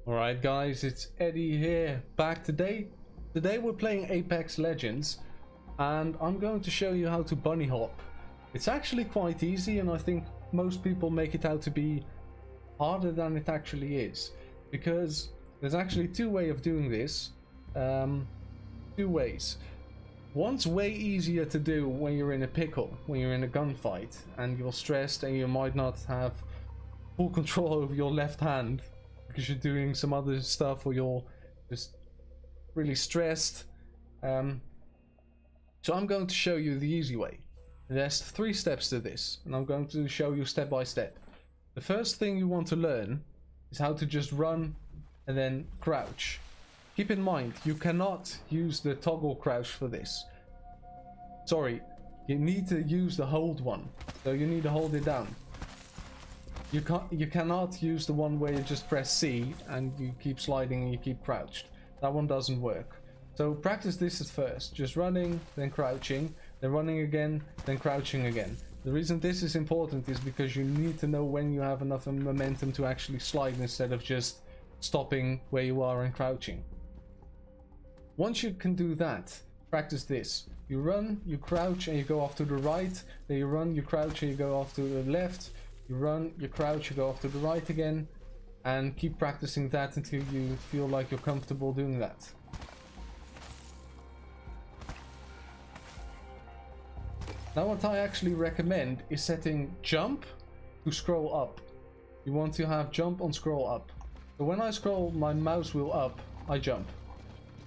Alright guys, it's Eddie here, back today. Today we're playing Apex Legends and I'm going to show you how to bunny hop. It's actually quite easy and I think most people make it out to be harder than it actually is. Because there's actually two ways of doing this. Two ways. One's way easier to do when you're in a pickle, when you're in a gunfight and you're stressed and you might not have full control over your left hand because you're doing some other stuff or you're just really stressed. So I'm going to show you the easy way. There's 3 steps to this and I'm going to show you step by step. The first thing you want to learn is how to just run and then crouch. Keep in mind, you cannot use the toggle crouch for this. Sorry, you need to use the hold one. So you need to hold it down. You cannot use the one where you just press C and you keep sliding and you keep crouched. That one doesn't work. So practice this at first. Just running, then crouching, then running again, then crouching again. The reason this is important is because you need to know when you have enough momentum to actually slide instead of just stopping where you are and crouching. Once you can do that, practice this. You run, you crouch and you go off to the right. Then you run, you crouch and you go off to the left. You run, you crouch, you go off to the right again. And keep practicing that until you feel like you're comfortable doing that. Now what I actually recommend is setting jump to scroll up. You want to have jump on scroll up. So when I scroll my mouse wheel up, I jump.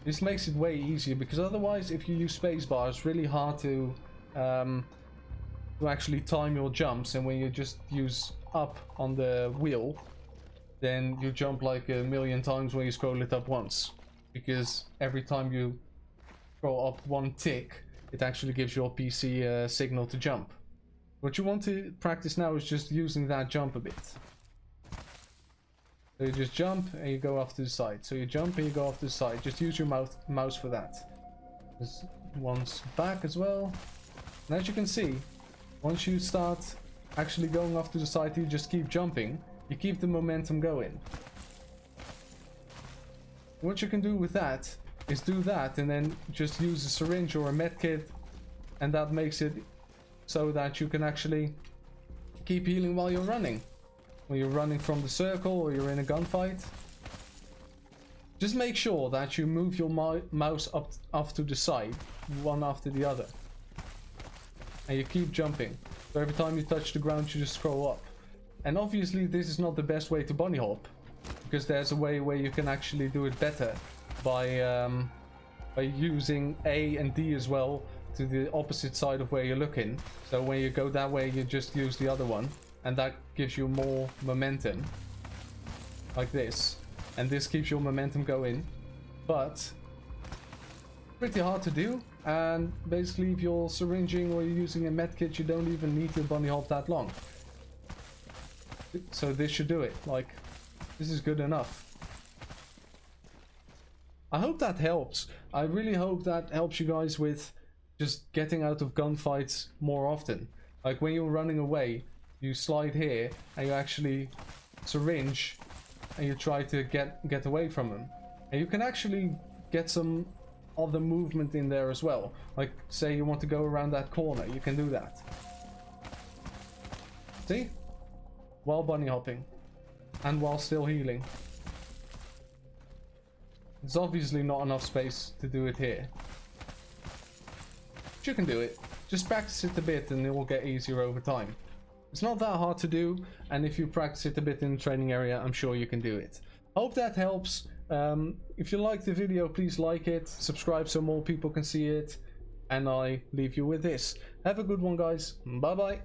This makes it way easier because otherwise if you use spacebar it's really hard to actually time your jumps, and when you just use up on the wheel then you jump like a million times when you scroll it up once, because every time you scroll up one tick it actually gives your PC a signal to jump. What you want to practice now is just using that jump a bit. So you just jump and you go off to the side. So you jump and you go off to the side. Just use your mouse for that. This one's back as well. And as you can see, once you start actually going off to the side, you just keep jumping. You keep the momentum going. What you can do with that is do that and then just use a syringe or a medkit, and that makes it so that you can actually keep healing while you're running. When you're running from the circle or you're in a gunfight, just make sure that you move your mouse up off to the side, one after the other, and you keep jumping. So every time you touch the ground you just scroll up. And obviously this is not the best way to bunny hop, because there's a way where you can actually do it better by using A and D as well to the opposite side of where you're looking. So when you go that way you just use the other one, and that gives you more momentum, like this, and this keeps your momentum going. But pretty hard to do, and basically if you're syringing or you're using a medkit you don't even need to bunny hop that long. So this should do it. Like, this is good enough. I hope that helps. I really hope that helps you guys with just getting out of gunfights more often. Like when you're running away, you slide here and you actually syringe and you try to get away from them. And you can actually get some other movement in there as well. Like say you want to go around that corner, you can do that. See? While bunny hopping and while still healing. There's obviously not enough space to do it here. But you can do it. Just practice it a bit and it will get easier over time. It's not that hard to do, and if you practice it a bit in the training area, I'm sure you can do it. Hope that helps. If you liked the video, please like it, subscribe so more people can see it, and I leave you with this. Have a good one, guys. Bye bye.